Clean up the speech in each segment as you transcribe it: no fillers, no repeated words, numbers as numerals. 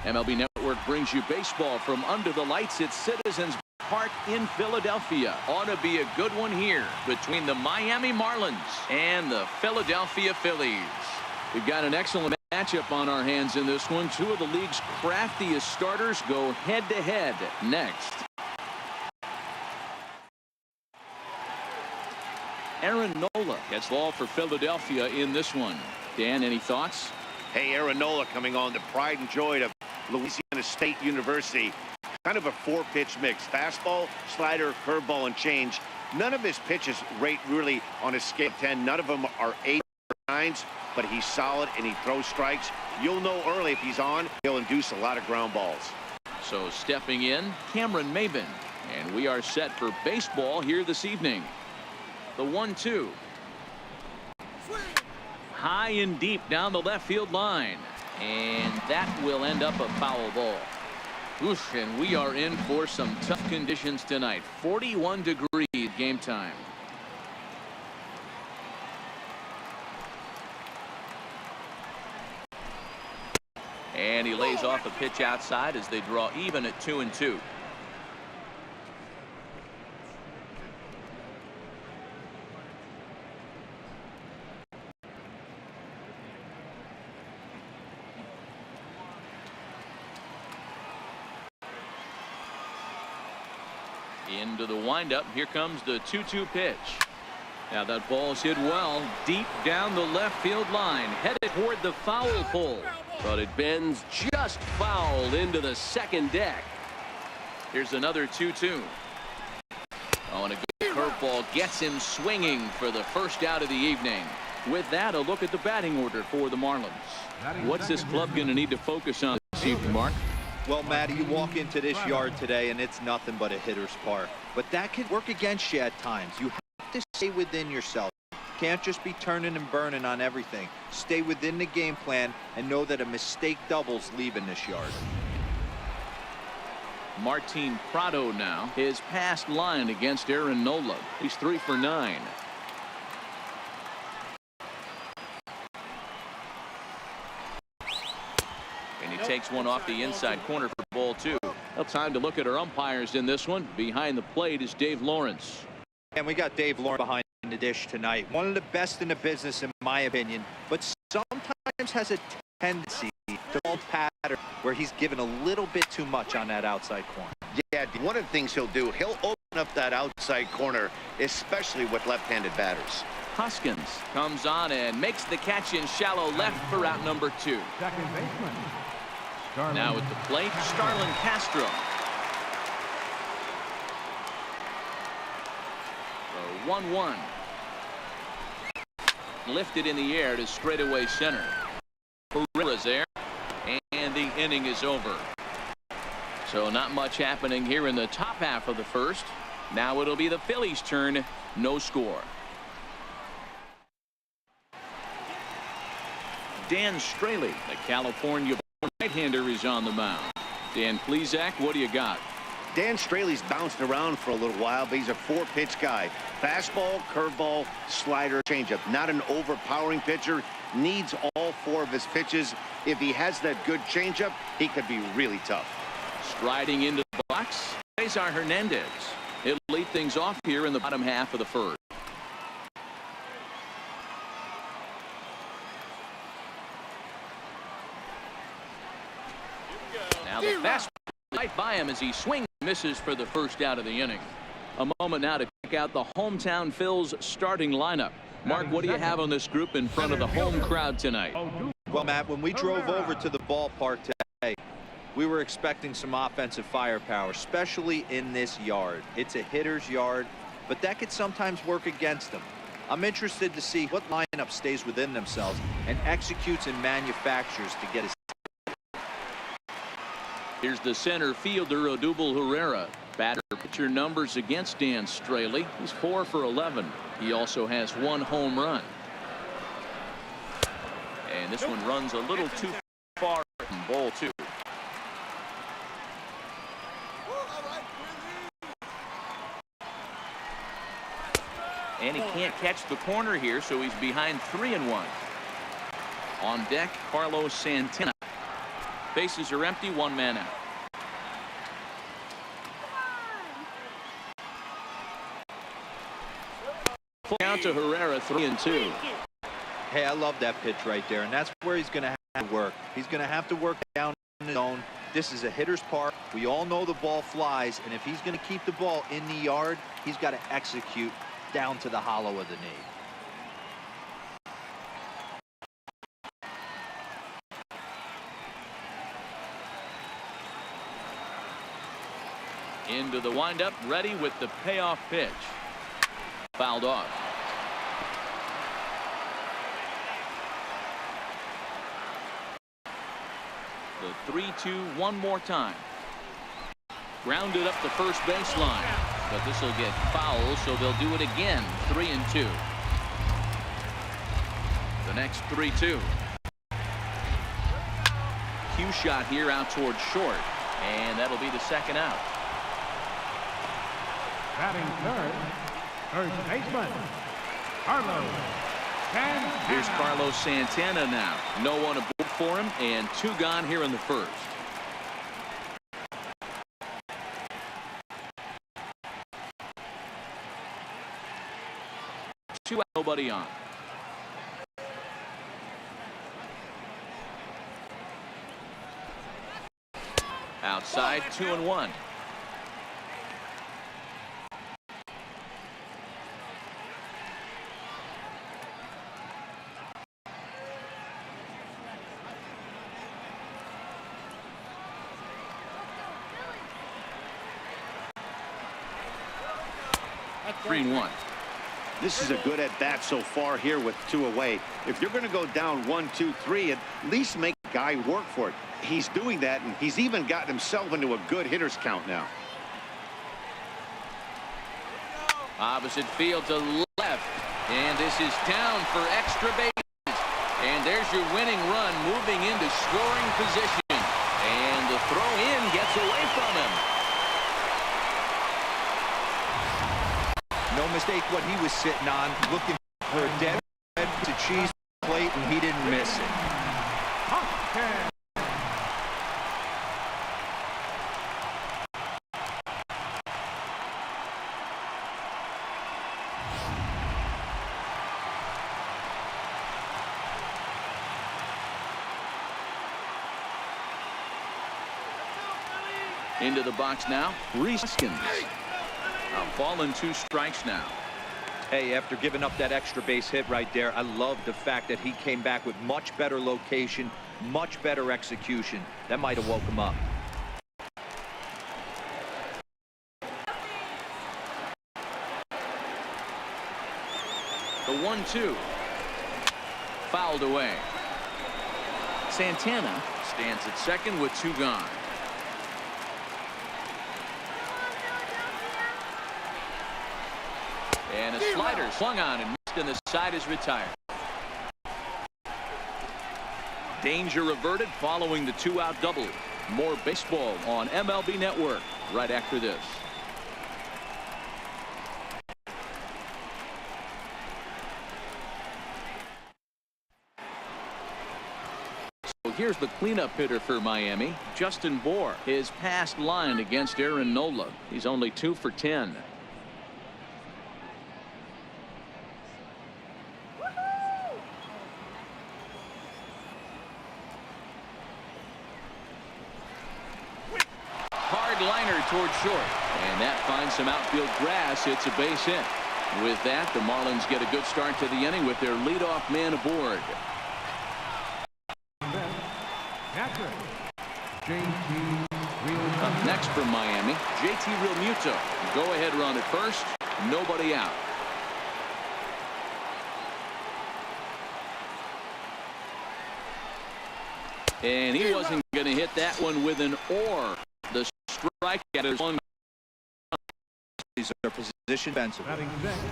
MLB Network brings you baseball from under the lights at Citizens Park in Philadelphia. Ought to be a good one here between the Miami Marlins and the Philadelphia Phillies. We've got an excellent matchup on our hands in this one. Two of the league's craftiest starters go head-to-head next. Aaron Nola gets the ball for Philadelphia in this one. Dan, any thoughts? Hey, Aaron Nola coming on, the pride and joy of Louisiana State University. Kind of a four-pitch mix. Fastball, slider, curveball, and change. None of his pitches rate really on a scale of 10. None of them are 8 or 9s, but he's solid and he throws strikes. You'll know early if he's on, he'll induce a lot of ground balls. So stepping in, Cameron Maben. And we are set for baseball here this evening. The 1-2. High and deep down the left field line. And that will end up a foul ball. Oof, and we are in for some tough conditions tonight. 41 degrees game time. And he lays off a pitch outside as they draw even at 2-2. Into the windup. Here comes the 2-2 pitch. Now that ball's hit well deep down the left field line, headed toward the foul pole, but it bends just foul into the second deck. Here's another 2-2. Oh, and a good curveball gets him swinging for the first out of the evening. With that, a look at the batting order for the Marlins. What's this club going to need to focus on this evening, Mark? Well, Matty, you walk into this yard today and it's nothing but a hitter's park. But that can work against you at times. You have to stay within yourself. Can't just be turning and burning on everything. Stay within the game plan and know that a mistake doubles leaving this yard. Martin Prado now. His past line against Aaron Nola. He's 3 for 9. Takes one off the inside corner for ball 2. Well, time to look at our umpires in this one. Behind the plate is Dave Lawrence. And we got Dave Lawrence behind the dish tonight. One of the best in the business, in my opinion, but sometimes has a tendency to fall pattern where he's given a little bit too much on that outside corner. Yeah, one of the things he'll do, he'll open up that outside corner, especially with left-handed batters. Hoskins comes on and makes the catch in shallow left for out number 2. Second baseman. Now at the plate, Starlin Castro. The 1-1. Lifted in the air to straightaway center. Pereira's there, and the inning is over. So not much happening here in the top half of the first. Now it'll be the Phillies' turn. No score. Dan Straley, the California right-hander, is on the mound. Dan Plesac, what do you got? Dan Straley's bounced around for a little while, but he's a four-pitch guy. Fastball, curveball, slider, changeup. Not an overpowering pitcher. Needs all 4 of his pitches. If he has that good changeup, he could be really tough. Striding into the box, Cesar Hernandez. He'll lead things off here in the bottom half of the first. Now the fastball right by him as he swings and misses for the first out of the inning. A moment now to check out the hometown Phil's starting lineup. Mark, what do you have on this group in front of the home crowd tonight? Well, Matt, when we drove over to the ballpark today, we were expecting some offensive firepower, especially in this yard. It's a hitter's yard, but that could sometimes work against them. I'm interested to see what lineup stays within themselves and executes and manufactures to get us. Here's the center fielder, Odubel Herrera. Batter pitcher numbers against Dan Straley. He's 4 for 11. He also has 1 home run. And this one runs a little too far from ball 2. And he can't catch the corner here, so he's behind 3-1. On deck, Carlos Santana. Bases are empty, one man out. Count to Herrera, 3-2. Hey, I love that pitch right there, and that's where he's going to have to work. He's going to have to work down in the zone. This is a hitter's park. We all know the ball flies, and if he's going to keep the ball in the yard, he's got to execute down to the hollow of the knee. Into the windup, ready with the payoff pitch. Fouled off. The 3-2 one more time. Grounded up the first baseline, but this will get foul, so they'll do it again. 3-2. The next 3-2. Cue shot here out towards short, and that'll be the second out. Batting third, first baseman, Carlos Santana. Here's Carlos Santana now. No one aboard for him, and 2 gone here in the first. Two out, nobody on. Outside, 2-1. At 3-1. This is a good at bat so far here with 2 away. If you're going to go down 1, 2, 3, at least make the guy work for it. He's doing that, and he's even gotten himself into a good hitter's count now. Opposite field to left, and this is down for extra bases. And there's your winning run, moving into scoring position. And the throw in gets away from him. No mistake what he was sitting on, looking for a dead to cheese plate, and he didn't miss it. Into the box now, Reeskins. A ball and 2 strikes now. Hey, after giving up that extra base hit right there, I love the fact that he came back with much better location, much better execution. That might have woke him up. The 1-2. Fouled away. Santana stands at second with 2 gone. And a slider swung on and missed, and the side is retired. Danger averted following the 2-out double. More baseball on MLB Network right after this. So here's the cleanup hitter for Miami, Justin Bour. His past line against Aaron Nola. He's only 2 for 10. Liner towards short, and that finds some outfield grass. It's a base hit. With that, the Marlins get a good start to the inning with their leadoff man aboard. Up next from Miami, JT Realmuto. Go ahead run at first, nobody out. And he wasn't going to hit that one with an or. The strike at his one. These are position defensively.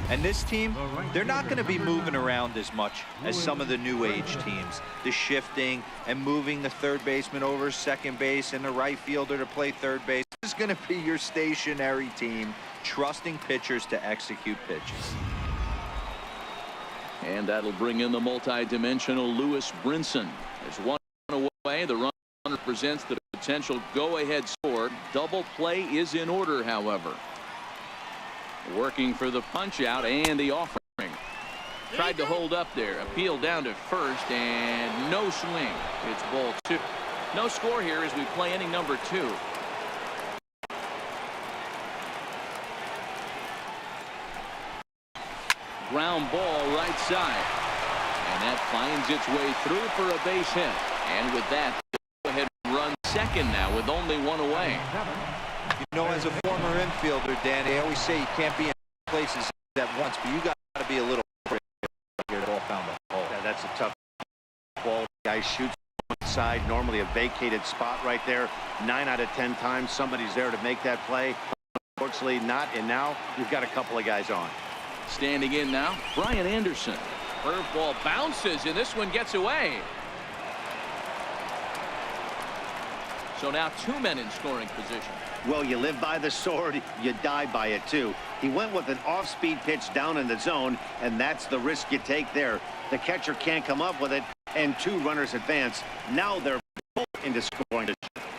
And this team, they're not going to be moving around as much as some of the new age teams. The shifting and moving the third baseman over second base and the right fielder to play third base. This is going to be your stationary team, trusting pitchers to execute pitches. And that'll bring in the multi-dimensional Lewis Brinson. There's one away. The run represents the potential go-ahead score. Double play is in order, however. Working for the punch out and the offering. Tried to hold up there. Appeal down to first and no swing. It's ball 2. No score here as we play inning number 2. Ground ball right side. And that finds its way through for a base hit. And with that, go ahead and run second now with only 1 away. You know, as a former infielder, Dan, they always say you can't be in places at once, but you got to be a little here to ball found the hole. Yeah, that's a tough ball. Guy shoots one side, normally a vacated spot right there. 9 out of 10 times somebody's there to make that play. Unfortunately not, and now you've got a couple of guys on. Standing in now, Brian Anderson. Curveball bounces, and this one gets away. So now 2 men in scoring position. Well, you live by the sword, you die by it too. He went with an off-speed pitch down in the zone, and that's the risk you take there. The catcher can't come up with it, and 2 runners advance. Now they're both into scoring position.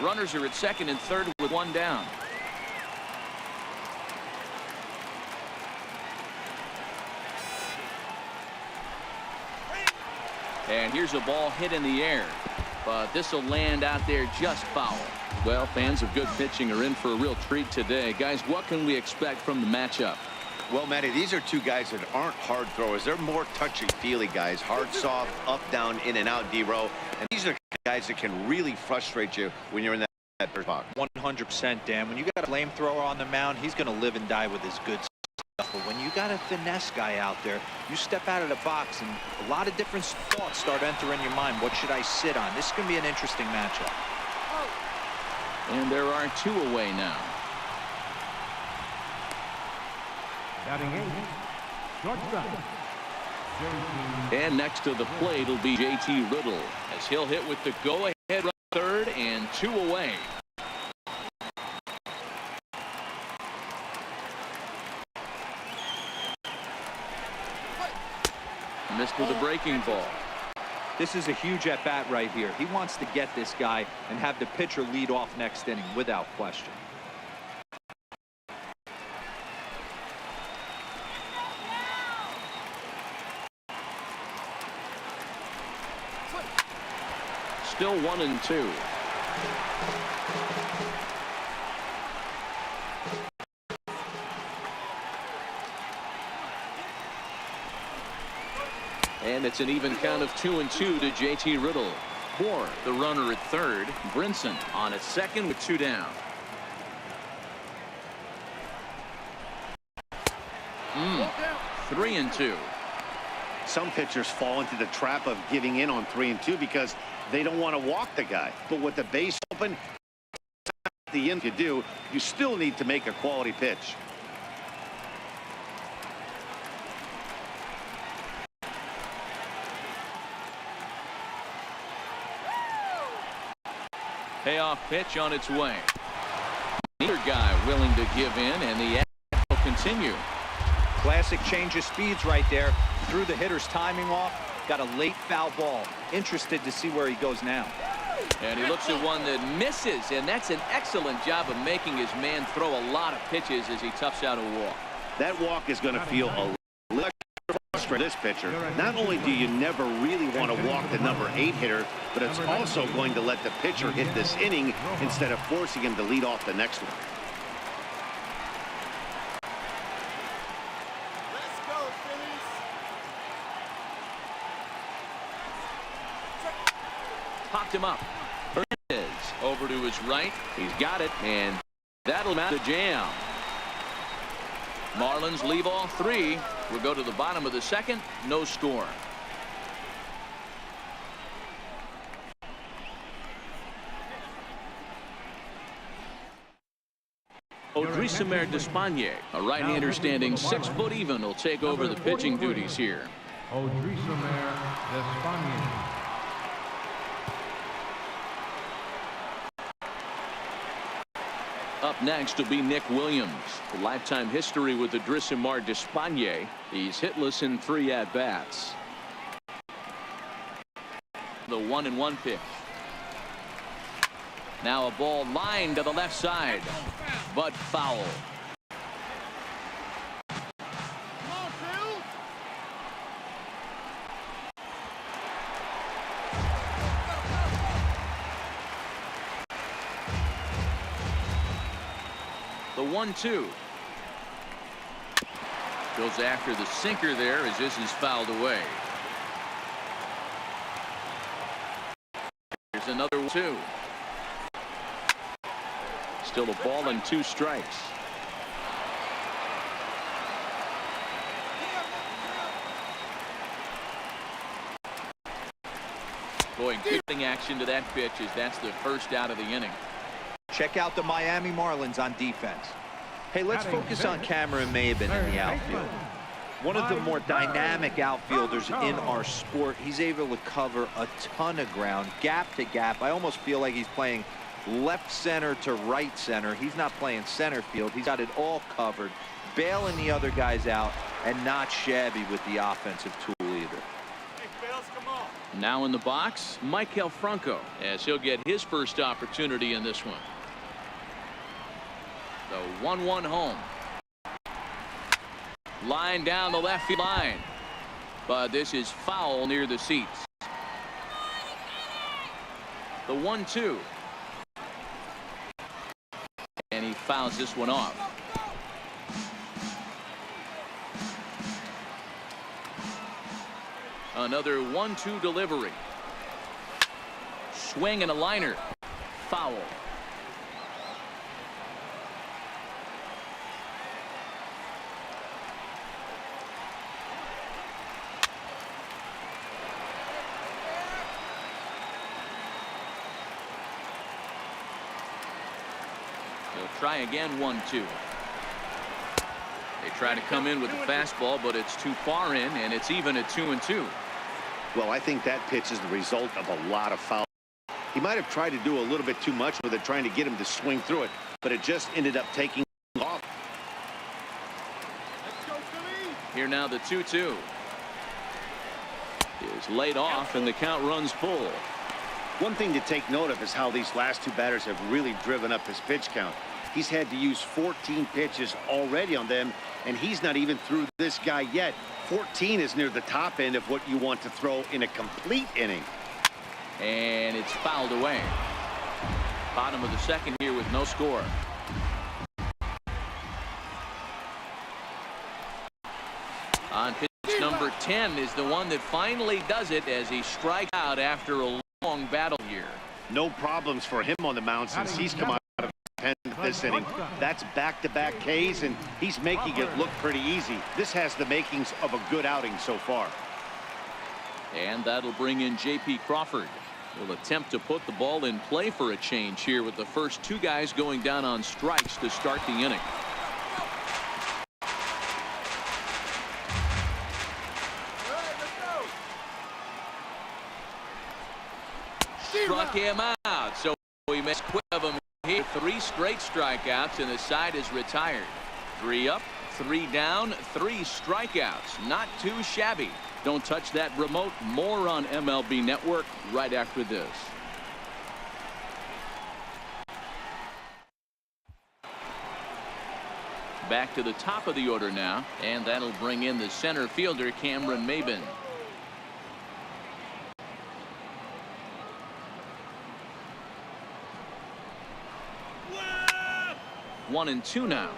Runners are at second and third with 1 down. And here's a ball hit in the air. But this will land out there just foul. Well, fans of good pitching are in for a real treat today. Guys, what can we expect from the matchup? Well, Matty, these are 2 guys that aren't hard throwers. They're more touchy-feely guys. Hard, soft, up, down, in and out, D-row. And these are guys that can really frustrate you when you're in that first box. 100%, Dan. When you got a flamethrower on the mound, he's going to live and die with his good stuff. But when you got a finesse guy out there, you step out of the box and a lot of different thoughts start entering your mind. What should I sit on? This is going to be an interesting matchup. And there are 2 away now. Batting 8, shortstop. And next to the plate will be JT Riddle as he'll hit with the go-ahead run third and 2 away. Missed with a breaking ball. This is a huge at-bat right here. He wants to get this guy and have the pitcher lead off next inning without question. Still 1 and 2. And it's an even count of 2 and 2 to JT Riddle. Moore, the runner at third. Brinson on at second with 2 down. 3 and 2. Some pitchers fall into the trap of giving in on 3 and 2 because they don't want to walk the guy. But with the base open, the end you do, you still need to make a quality pitch. Payoff pitch on its way. Neither guy willing to give in, and the action will continue. Classic change of speeds right there. Threw the hitter's timing off. Got a late foul ball. Interested to see where he goes now. And he looks at one that misses, and that's an excellent job of making his man throw a lot of pitches as he toughs out a walk. That walk is going to feel a little frustrating for this pitcher. Not only do you never really want to walk the number 8 hitter, but it's also going to let the pitcher hit this inning instead of forcing him to lead off the next one. Let's go, Phillies. Popped him up. Hernandez over to his right. He's got it, and that'll mount a jam. Marlins leave all 3. We'll go to the bottom of the second. No score. Odrisamer Despaigne, a right-hander standing 6 foot even, will take over the pitching duties here. Odrisamer Despaigne. Up next will be Nick Williams. The lifetime history with Odrisamer Despaigne. He's hitless in 3 at-bats. The 1-1 pitch. Now a ball lined to the left side, but foul. Come on, Phil. The 1-2. Goes after the sinker there as this is fouled away. Here's another 2. Still a ball and 2 strikes. Going kicking action to that pitch as that's the first out of the inning. Check out the Miami Marlins on defense. Hey, let's focus on Cameron Maybin in the outfield. One of the more dynamic outfielders in our sport. He's able to cover a ton of ground, gap to gap. I almost feel like he's playing left center to right center. He's not playing center field. He's got it all covered, bailing the other guys out, and not shabby with the offensive tool either. Hey, Phils, come on. Now in the box, Michael Franco, as he'll get his first opportunity in this one. The 1-1 home. Line down the left field line, but this is foul near the seats. The 1-2. And he fouls this one off. Another 1-2 delivery. Swing and a liner. Foul. They'll try again 1-2. They try to come in with the fastball, but it's too far in, and it's even at 2-2. Well, I think that pitch is the result of a lot of fouls. He might have tried to do a little bit too much with it, trying to get him to swing through it, but it just ended up taking off. Let's go, Phillies. Here now the 2-2 is laid off, and the count runs full. One thing to take note of is how these last 2 batters have really driven up his pitch count. He's had to use 14 pitches already on them, and he's not even through this guy yet. 14 is near the top end of what you want to throw in a complete inning. And it's fouled away. Bottom of the second here with no score. On pitch number 10 is the one that finally does it as he strikes out after a long battle here. No problems for him on the mound since he's come out of the pen this inning. That's back-to-back Ks, and he's making it look pretty easy. This has the makings of a good outing so far. And that'll bring in J.P. Crawford. Will attempt to put the ball in play for a change here with the first 2 guys going down on strikes to start the inning. Struck him out, so he missed quick of him here. 3 straight strikeouts, and the side is retired. 3 up, 3 down, 3 strikeouts. Not too shabby. Don't touch that remote. More on MLB Network right after this. Back to the top of the order now, and that'll bring in the center fielder, Cameron Maybin. 1-2 now.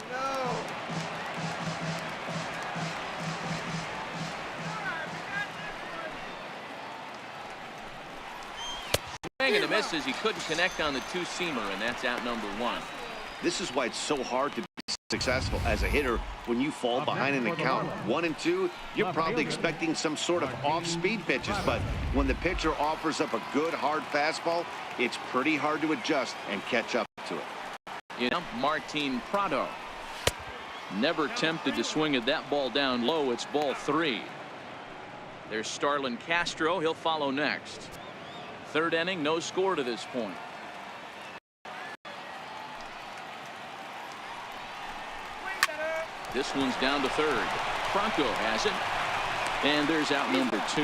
Swing and a miss as he couldn't connect on the 2-seamer, and that's out number 1. This is why it's so hard to be successful as a hitter when you fall behind in the count. 1-2, you're probably expecting some sort of off-speed pitches, but when the pitcher offers up a good hard fastball, it's pretty hard to adjust and catch up to it. You know, Martin Prado never tempted to swing at that ball down low. It's ball 3. There's Starlin Castro. He'll follow next. 3rd inning, no score to this point. This one's down to 3rd. Franco has it, and there's out number 2.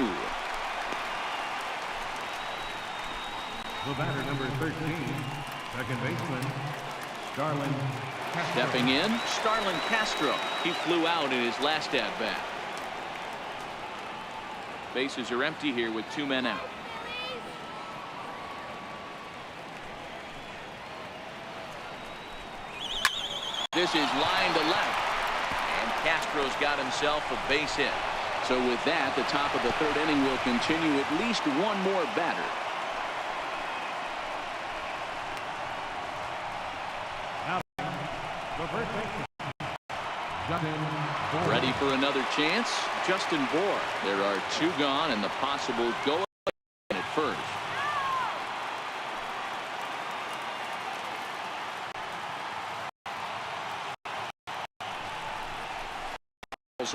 The batter, number 13, Second baseman, Starlin Castro. Stepping in, Starlin Castro. He flew out in his last at-bat. Bases are empty here with 2 men out. This is line to left. And Castro's got himself a base hit. So with that, the top of the 3rd inning will continue at least one more batter. The first baseman, Justin Bohr. Ready for another chance? Justin Bohr. There are 2 gone and the possible go at first.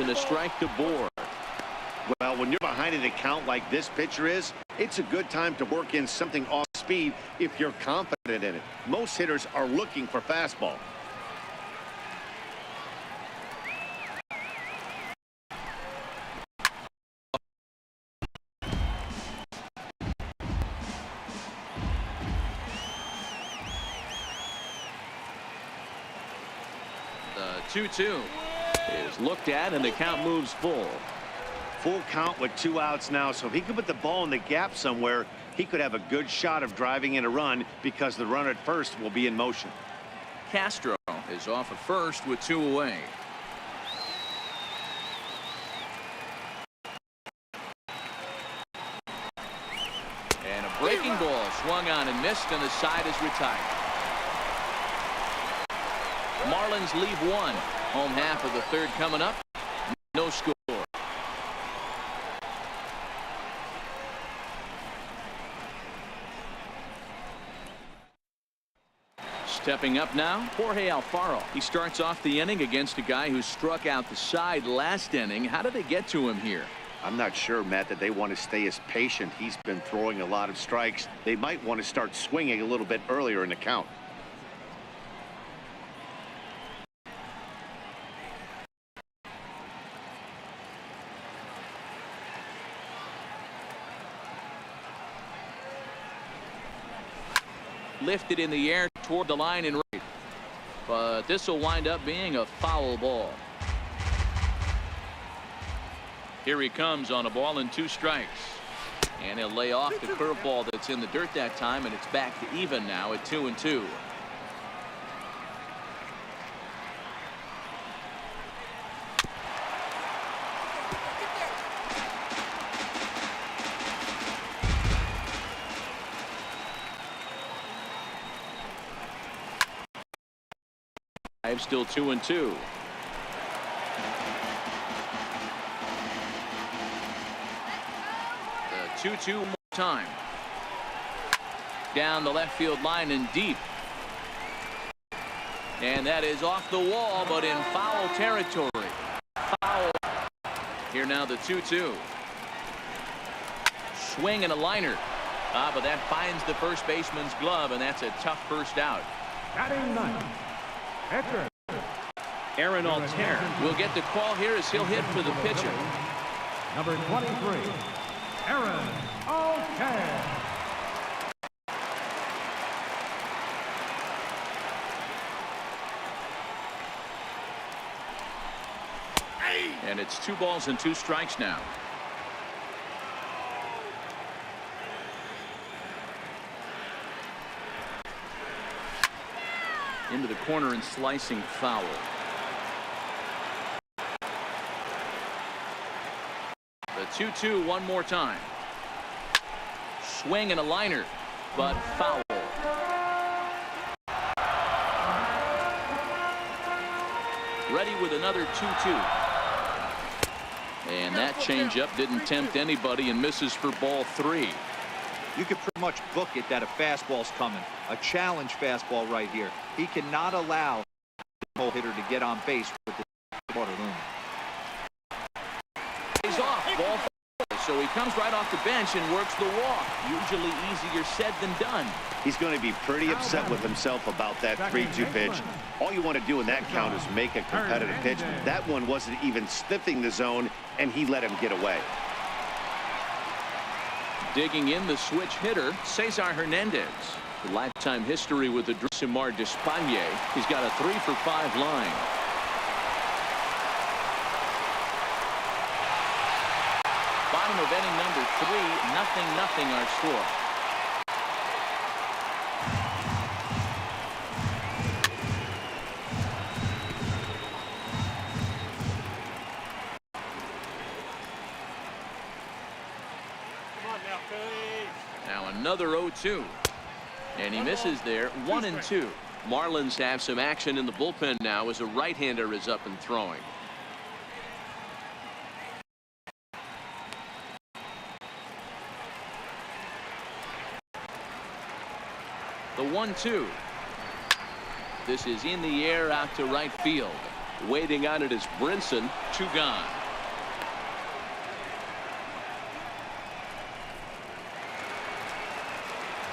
And a strike to Bohr. Well, when you're behind an account like this pitcher is, it's a good time to work in something off speed if you're confident in it. Most hitters are looking for fastball. The 2-2 is looked at and the count moves full. Full count with 2 outs now, so if he could put the ball in the gap somewhere, he could have a good shot of driving in a run because the runner at first will be in motion. Castro is off at first with 2 away. And a breaking ball swung on and missed, and the side is retired. Marlins leave 1. Home half of the 3rd coming up. No score. Stepping up now, Jorge Alfaro. He starts off the inning against a guy who struck out the side last inning. How did they get to him here? I'm not sure, Matt, that they want to stay as patient. He's been throwing a lot of strikes. They might want to start swinging a little bit earlier in the count. Lifted in the air toward the line and right, but this will wind up being a foul ball. Here he comes on a ball and 2 strikes, and he'll lay off the curveball that's in the dirt that time, and it's back to even now at 2-2. Still 2-2. The 2-2 more time. Down the left field line and deep. And that is off the wall, but in foul territory. Foul. Here now the 2-2. Swing and a liner. But that finds the first baseman's glove, and that's a tough first out. Batting 9th, pitcher. Aaron Altair will get the call here as he'll hit for the pitcher. Number 23, Aaron Altair. And it's 2 balls and 2 strikes now. Into the corner and slicing foul. The 2-2 one more time. Swing and a liner, but foul. Ready with another 2-2. And that changeup didn't tempt anybody and misses for ball 3. You could pretty much book it that a fastball's coming. A challenge fastball right here. He cannot allow the whole hitter to get on base with the water looming. He's off, ball 4. So he comes right off the bench and works the walk. Usually easier said than done. He's going to be pretty upset with himself about that 3-2 pitch. All you want to do in that count is make a competitive pitch. That one wasn't even sniffing the zone, and he let him get away. Digging in the switch hitter, Cesar Hernandez. The lifetime history with the Drissimar Despaigne. He's got a 3-for-5 line. Bottom of inning number 3, 0-0 our score. Come on now, Phillies. Now another 0-2. And he misses there. 1-2. Marlins have some action in the bullpen now as a right-hander is up and throwing. The 1-2. This is in the air out to right field. Waiting on it is Brinson. 2 gone.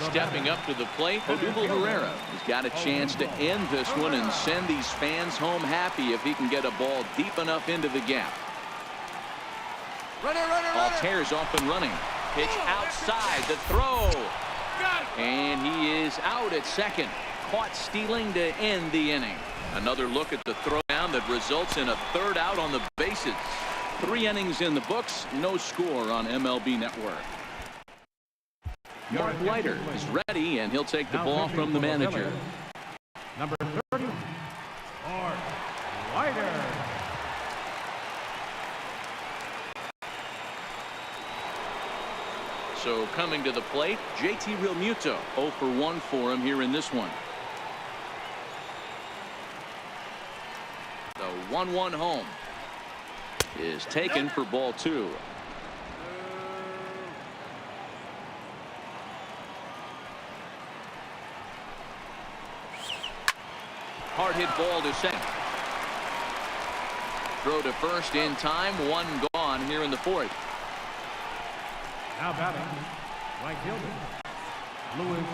Stepping up to the plate, Odubel Herrera has got a chance to end this one and send these fans home happy if he can get a ball deep enough into the gap. Altair's off and running. Pitch outside, the throw. And he is out at second. Caught stealing to end the inning. Another look at the throwdown that results in a 3rd out on the bases. 3 innings in the books, no score on MLB Network. Mark Leiter is ready, and he'll take the ball from the manager. Number 30, Mark Leiter. So coming to the plate, JT Realmuto. 0-for-1 for him here in this one. The 1-1 home is taken for ball 2. Hard hit ball to second. Throw to first in time. 1 gone here in the 4th. Now batting, right fielder, Lewis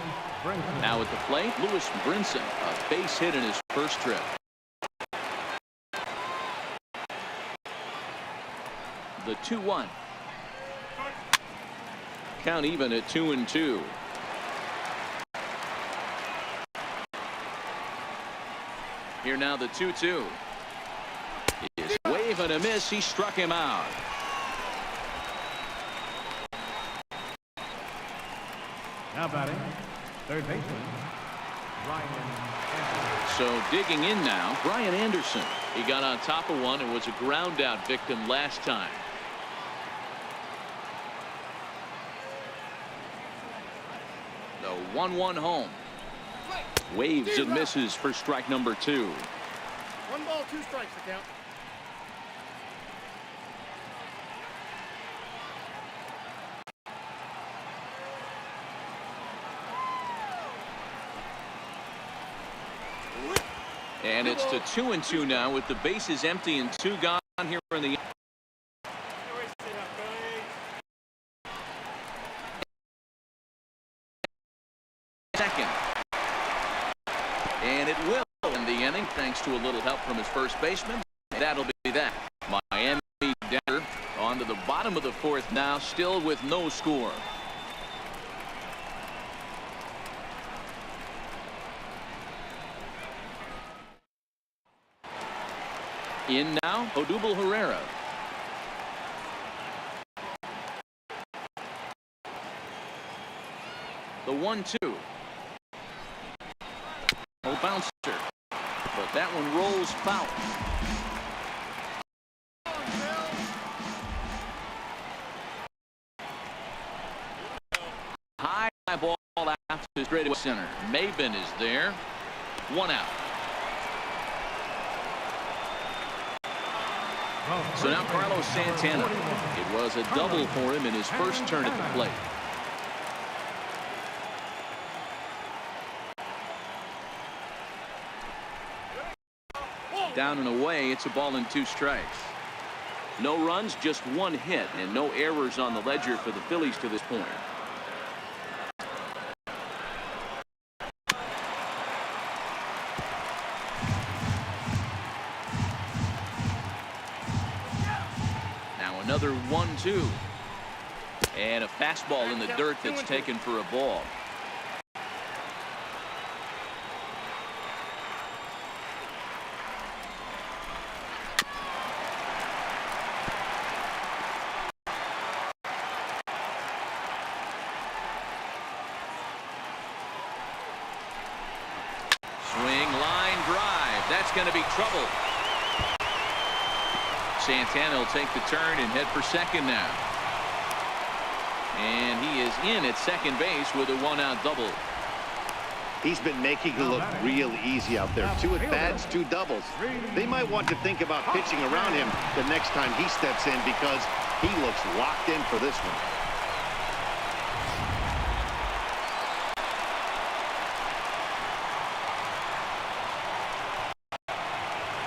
Brinson. Now at the plate, Lewis Brinson, a base hit in his first trip. The 2-1. Count even at 2-2. Here now the 2-2. Is wave and a miss. He struck him out. Now batting, third baseman, Brian Anderson. So digging in now, Brian Anderson. He got on top of one and was a ground out victim last time. The 1-1 home. Waves and misses for strike number 2. 1 ball, 2 strikes to count. And it's to 2-2 now with the bases empty and 2 gone here in the second. And it will end the inning thanks to a little help from his first baseman. That'll be that. Miami down onto the bottom of the 4th now, still with no score. In now, Odubel Herrera. The 1-2. Oh, bouncer. But that one rolls foul. High ball out to straightaway center. Maben is there. 1 out. So now Carlos Santana. It was a double for him in his first turn at the plate. Down and away, it's a ball and 2 strikes. No runs, just 1 hit, and no errors on the ledger for the Phillies to this point. Another 1-2. And a fastball in the dirt that's taken for a ball. That's going to be trouble. Santana will take the turn and head for second now. And he is in at second base with a one-out double. He's been making it look real easy out there. 2 at-bats, 2 doubles. They might want to think about pitching around him the next time he steps in because he looks locked in for this one.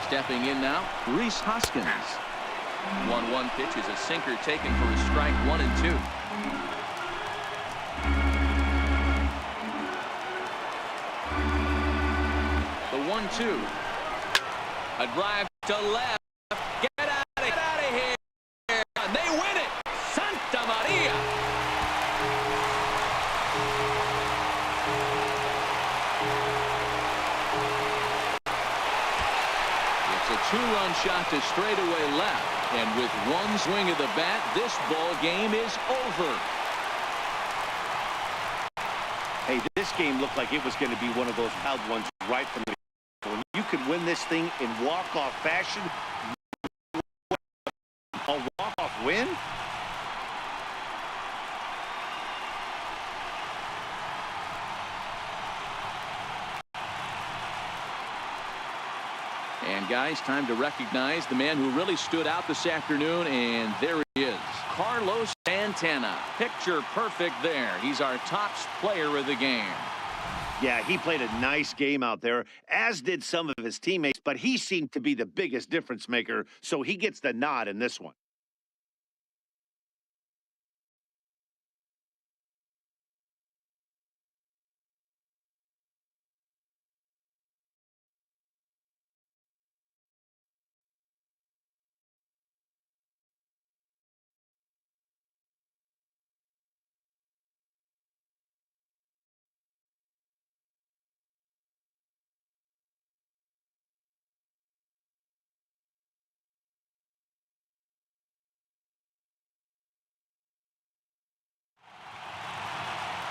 Stepping in now, Rhys Hoskins. 1-1 pitch is a sinker taken for a strike, 1-2. The 1-2. A drive to left. Get out of here. And they win it. Santa Maria. It's a 2-run shot to straightaway left. And with one swing of the bat, this ball game is over. Hey, this game looked like it was going to be one of those wild ones right from the beginning. When you could win this thing in walk-off fashion, a walk-off win? And guys, time to recognize the man who really stood out this afternoon, and there he is, Carlos Santana. Picture perfect there. He's our top player of the game. Yeah, he played a nice game out there, as did some of his teammates, but he seemed to be the biggest difference maker, so he gets the nod in this one.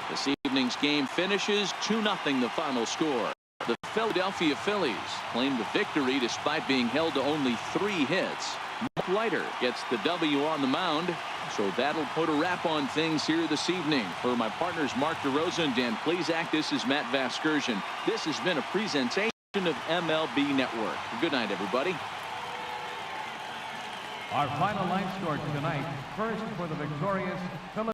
This evening's game finishes 2-0 the final score. The Philadelphia Phillies claim the victory despite being held to only 3 hits. Mark Leiter gets the W on the mound, so that'll put a wrap on things here this evening. For my partners Mark DeRosa and Dan Plesac, this is Matt Vasgersian. This has been a presentation of MLB Network. Good night, everybody. Our final line score tonight, first for the victorious Phillies.